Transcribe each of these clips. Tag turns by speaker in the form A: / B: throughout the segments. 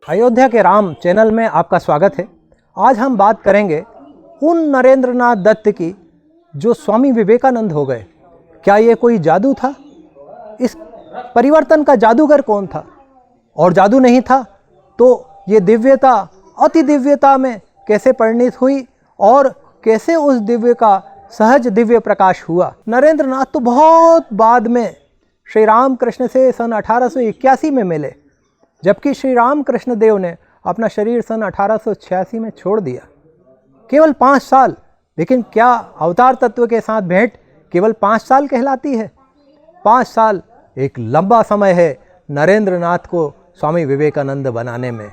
A: अयोध्या के राम चैनल में आपका स्वागत है। आज हम बात करेंगे उन नरेंद्रनाथ दत्त की जो स्वामी विवेकानंद हो गए। क्या ये कोई जादू था? इस परिवर्तन का जादूगर कौन था? और जादू नहीं था तो ये दिव्यता अति दिव्यता में कैसे परिणित हुई और कैसे उस दिव्य का सहज दिव्य प्रकाश हुआ? नरेंद्रनाथ तो बहुत बाद में श्री राम कृष्ण से सन 1881 में मिले, जबकि श्री राम कृष्ण देव ने अपना शरीर सन 1886 में छोड़ दिया। केवल 5 साल, लेकिन क्या अवतार तत्व के साथ भेंट केवल 5 साल कहलाती है? 5 साल एक लंबा समय है नरेंद्रनाथ को स्वामी विवेकानंद बनाने में।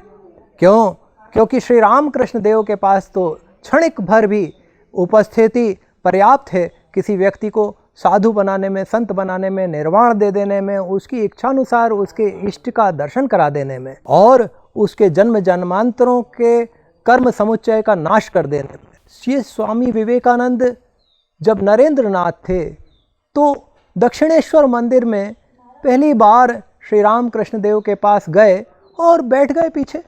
A: क्यों? क्योंकि श्री राम कृष्ण देव के पास तो क्षणिक भर भी उपस्थिति पर्याप्त है किसी व्यक्ति को साधु बनाने में, संत बनाने में, निर्वाण दे देने में, उसकी इच्छानुसार उसके इष्ट का दर्शन करा देने में और उसके जन्म जन्मांतरों के कर्म समुच्चय का नाश कर देने में। ये स्वामी विवेकानंद जब नरेंद्रनाथ थे तो दक्षिणेश्वर मंदिर में पहली बार श्री राम कृष्ण देव के पास गए और बैठ गए पीछे।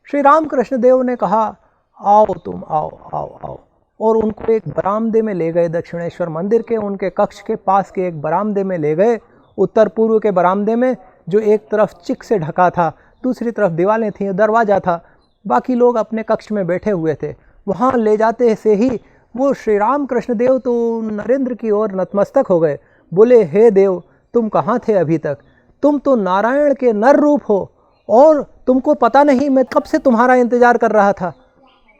A: श्री राम कृष्ण देव ने कहा, आओ तुम, आओ आओ आओ, और उनको एक बरामदे में ले गए। दक्षिणेश्वर मंदिर के उनके कक्ष के पास के एक बरामदे में ले गए। उत्तर पूर्व के बरामदे में, जो एक तरफ चिक से ढका था, दूसरी तरफ दीवारें थीं, दरवाज़ा था, बाकी लोग अपने कक्ष में बैठे हुए थे। वहाँ ले जाते से ही वो श्री राम कृष्ण देव तो नरेंद्र की ओर नतमस्तक हो गए। बोले, हे देव, तुम कहाँ थे अभी तक? तुम तो नारायण के नर रूप हो और तुमको पता नहीं मैं कब से तुम्हारा इंतज़ार कर रहा था।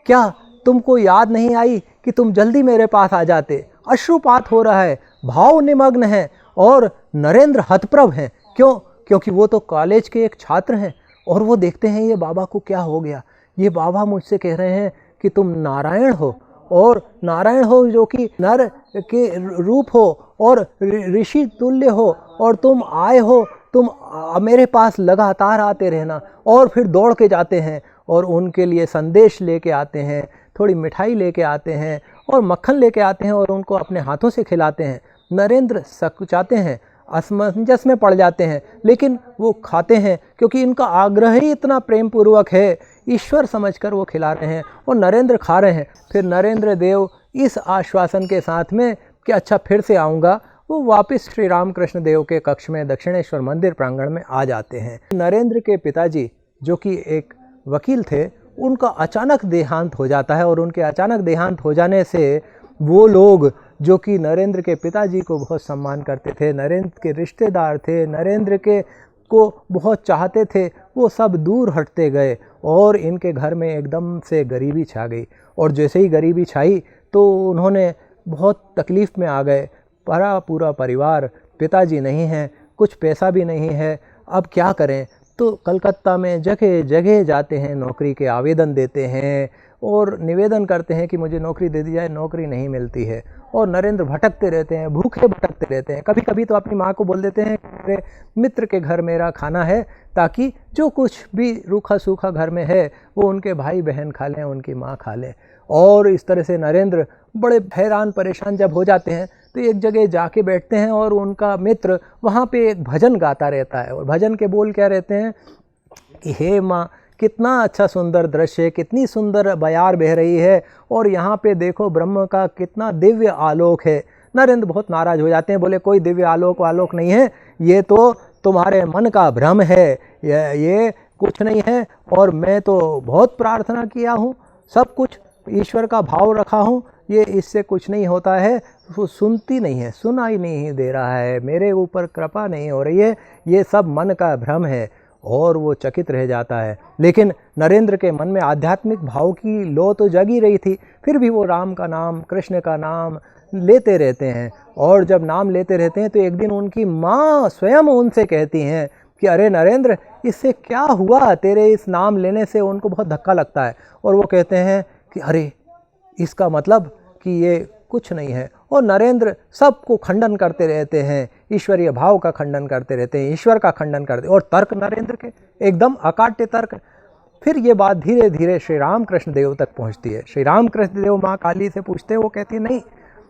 A: क्या तुमको याद नहीं आई कि तुम जल्दी मेरे पास आ जाते? अश्रुपात हो रहा है, भाव निमग्न है और नरेंद्र हतप्रभ हैं। क्यों? क्योंकि वो तो कॉलेज के एक छात्र हैं और वो देखते हैं ये बाबा को क्या हो गया। ये बाबा मुझसे कह रहे हैं कि तुम नारायण हो, और नारायण हो जो कि नर के रूप हो और ऋषि तुल्य हो, और तुम आए हो, तुम मेरे पास लगातार आते रहना। और फिर दौड़ के जाते हैं और उनके लिए संदेश लेके आते हैं, थोड़ी मिठाई लेके आते हैं और मक्खन लेके आते हैं और उनको अपने हाथों से खिलाते हैं। नरेंद्र सकुचाते हैं, असमंजस में पड़ जाते हैं, लेकिन वो खाते हैं क्योंकि इनका आग्रह ही इतना प्रेम पूर्वक है। ईश्वर समझकर वो खिला रहे हैं और नरेंद्र खा रहे हैं। फिर नरेंद्र देव इस आश्वासन के साथ में कि अच्छा फिर से आऊँगा, वो वापस श्री राम कृष्ण देव के कक्ष में दक्षिणेश्वर मंदिर प्रांगण में आ जाते हैं। नरेंद्र के पिताजी जो कि एक वकील थे, उनका अचानक देहांत हो जाता है और उनके अचानक देहांत हो जाने से वो लोग जो कि नरेंद्र के पिताजी को बहुत सम्मान करते थे, नरेंद्र के रिश्तेदार थे, नरेंद्र के को बहुत चाहते थे, वो सब दूर हटते गए और इनके घर में एकदम से गरीबी छा गई। और जैसे ही गरीबी छाई तो उन्होंने बहुत तकलीफ़ में आ गए। पूरा परिवार, पिताजी नहीं हैं, कुछ पैसा भी नहीं है, अब क्या करें? तो कलकत्ता में जगह जगह जाते हैं, नौकरी के आवेदन देते हैं और निवेदन करते हैं कि मुझे नौकरी दे दी जाए। नौकरी नहीं मिलती है और नरेंद्र भटकते रहते हैं, भूखे भटकते रहते हैं। कभी कभी तो अपनी माँ को बोल देते हैं मेरे मित्र के घर मेरा खाना है, ताकि जो कुछ भी रूखा सूखा घर में है वो उनके भाई बहन खा लें, उनकी माँ खा लें। और इस तरह से नरेंद्र बड़े हैरान परेशान जब हो जाते हैं तो एक जगह जाके बैठते हैं और उनका मित्र वहाँ पे एक भजन गाता रहता है। और भजन के बोल क्या रहते हैं कि हे माँ, कितना अच्छा सुंदर दृश्य है, कितनी सुंदर बयार बह रही है और यहाँ पे देखो ब्रह्म का कितना दिव्य आलोक है। नरेंद्र बहुत नाराज़ हो जाते हैं, बोले कोई दिव्य आलोक नहीं है, ये तो तुम्हारे मन का भ्रम है, ये कुछ नहीं है। और मैं तो बहुत प्रार्थना किया हूँ, सब कुछ ईश्वर का भाव रखा हूँ, ये इससे कुछ नहीं होता है। वो सुनती नहीं है, सुनाई नहीं दे रहा है, मेरे ऊपर कृपा नहीं हो रही है, ये सब मन का भ्रम है। और वो चकित रह जाता है। लेकिन नरेंद्र के मन में आध्यात्मिक भाव की लौ तो जगी रही थी, फिर भी वो राम का नाम, कृष्ण का नाम लेते रहते हैं। और जब नाम लेते रहते हैं तो एक दिन उनकी माँ स्वयं उनसे कहती हैं कि अरे नरेंद्र, इससे क्या हुआ? तेरे इस नाम लेने से उनको बहुत धक्का लगता है। और वो कहते हैं कि अरे, इसका मतलब कि ये कुछ नहीं है। और नरेंद्र सबको खंडन करते रहते हैं, ईश्वरीय भाव का खंडन करते रहते हैं, ईश्वर का खंडन करते, और तर्क नरेंद्र के एकदम अकाट्य तर्क। फिर ये बात धीरे धीरे श्री राम कृष्ण देव तक पहुंचती है। श्री राम कृष्ण देव माँ काली से पूछते हैं, वो कहती नहीं,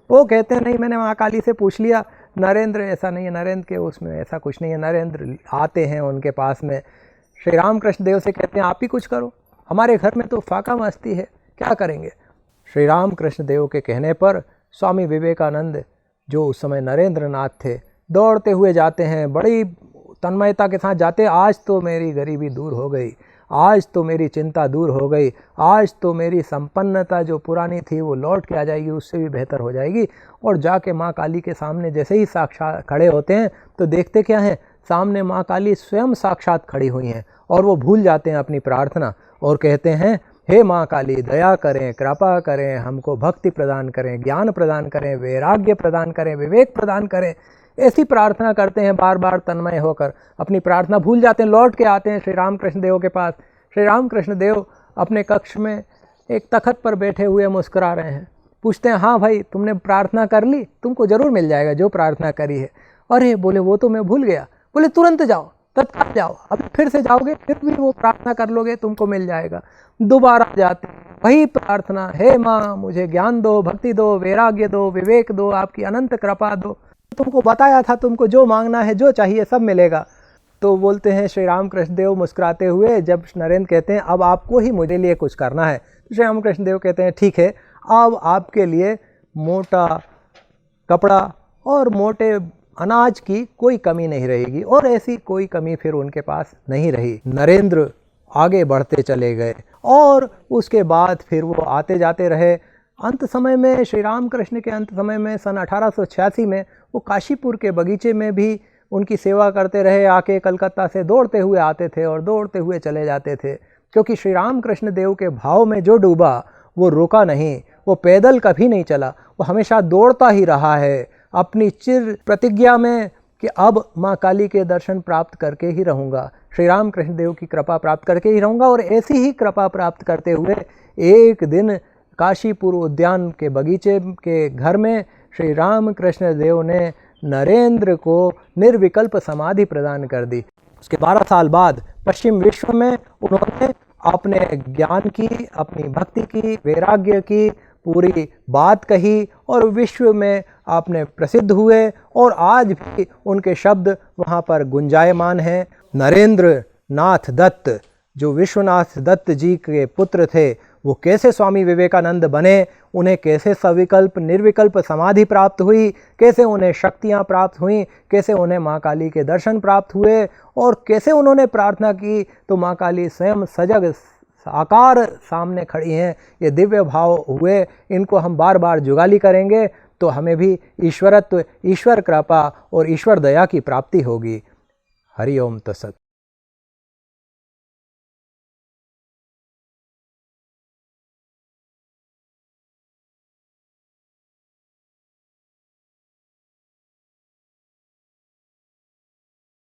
A: वो कहते हैं नहीं, मैंने माँ काली से पूछ लिया, नरेंद्र ऐसा नहीं है, नरेंद्र के उसमें ऐसा कुछ नहीं है। नरेंद्र आते हैं उनके पास में, श्री रामकृष्ण देव से कहते हैं आप ही कुछ करो, हमारे घर में तो फाका मस्ती है, क्या करेंगे। श्री रामकृष्ण देव के कहने पर स्वामी विवेकानंद, जो उस समय नरेंद्र नाथ थे, दौड़ते हुए जाते हैं, बड़ी तन्मयता के साथ जाते। आज तो मेरी गरीबी दूर हो गई, आज तो मेरी चिंता दूर हो गई, आज तो मेरी संपन्नता जो पुरानी थी वो लौट के आ जाएगी, उससे भी बेहतर हो जाएगी। और जाके माँ काली के सामने जैसे ही साक्षात खड़े होते हैं तो देखते क्या हैं, सामने माँ काली स्वयं साक्षात खड़ी हुई हैं और वो भूल जाते हैं अपनी प्रार्थना और कहते हैं, हे माँ काली दया करें, कृपा करें, हमको भक्ति प्रदान करें, ज्ञान प्रदान करें, वैराग्य प्रदान करें, विवेक प्रदान करें। ऐसी प्रार्थना करते हैं बार बार तन्मय होकर, अपनी प्रार्थना भूल जाते हैं, लौट के आते हैं श्री रामकृष्ण देव के पास। श्री रामकृष्ण देव अपने कक्ष में एक तखत पर बैठे हुए मुस्कुरा रहे हैं। पूछते हैं, हाँ भाई तुमने प्रार्थना कर ली, तुमको जरूर मिल जाएगा जो प्रार्थना करी है। अरे बोले वो तो मैं भूल गया। बोले तुरंत जाओ, तत्काल जाओ, अभी फिर से जाओगे फिर भी वो प्रार्थना कर लोगे, तुमको मिल जाएगा। दोबारा जाते वही प्रार्थना, हे माँ मुझे ज्ञान दो, भक्ति दो, वैराग्य दो, विवेक दो, आपकी अनंत कृपा दो, तुमको बताया था तुमको जो मांगना है जो चाहिए सब मिलेगा। तो बोलते हैं श्री रामकृष्ण देव मुस्कुराते हुए, जब नरेंद्र कहते हैं अब आपको ही मुझे लिए कुछ करना है, तो श्री रामकृष्ण देव कहते हैं ठीक है, अब आपके लिए मोटा कपड़ा और मोटे अनाज की कोई कमी नहीं रहेगी। और ऐसी कोई कमी फिर उनके पास नहीं रही। नरेंद्र आगे बढ़ते चले गए और उसके बाद फिर वो आते जाते रहे। अंत समय में, श्री रामकृष्ण के अंत समय में सन 1886 में वो काशीपुर के बगीचे में भी उनकी सेवा करते रहे। आके कलकत्ता से दौड़ते हुए आते थे और दौड़ते हुए चले जाते थे, क्योंकि श्री रामकृष्ण देव के भाव में जो डूबा वो रुका नहीं, वो पैदल कभी नहीं चला, वो हमेशा दौड़ता ही रहा है अपनी चिर प्रतिज्ञा में कि अब माँ काली के दर्शन प्राप्त करके ही रहूँगा, श्री रामकृष्ण देव की कृपा प्राप्त करके ही रहूँगा। और ऐसी ही कृपा प्राप्त करते हुए एक दिन काशीपुर उद्यान के बगीचे के घर में श्री रामकृष्ण देव ने नरेंद्र को निर्विकल्प समाधि प्रदान कर दी। उसके 12 साल बाद पश्चिम विश्व में उन्होंने अपने ज्ञान की, अपनी भक्ति की, वैराग्य की पूरी बात कही और विश्व में आपने प्रसिद्ध हुए। और आज भी उनके शब्द वहाँ पर गुंजायमान हैं। नरेंद्र नाथ दत्त, जो विश्वनाथ दत्त जी के पुत्र थे, वो कैसे स्वामी विवेकानंद बने, उन्हें कैसे सविकल्प निर्विकल्प समाधि प्राप्त हुई, कैसे उन्हें शक्तियाँ प्राप्त हुई, कैसे उन्हें माँ काली के दर्शन प्राप्त हुए और कैसे उन्होंने प्रार्थना की तो माँ काली स्वयं सजग साकार सामने खड़ी हैं। ये दिव्य भाव हुए, इनको हम बार बार जुगाली करेंगे तो हमें भी ईश्वरत्व, ईश्वर कृपा और ईश्वर दया की प्राप्ति होगी। हरि ओम तत्सत।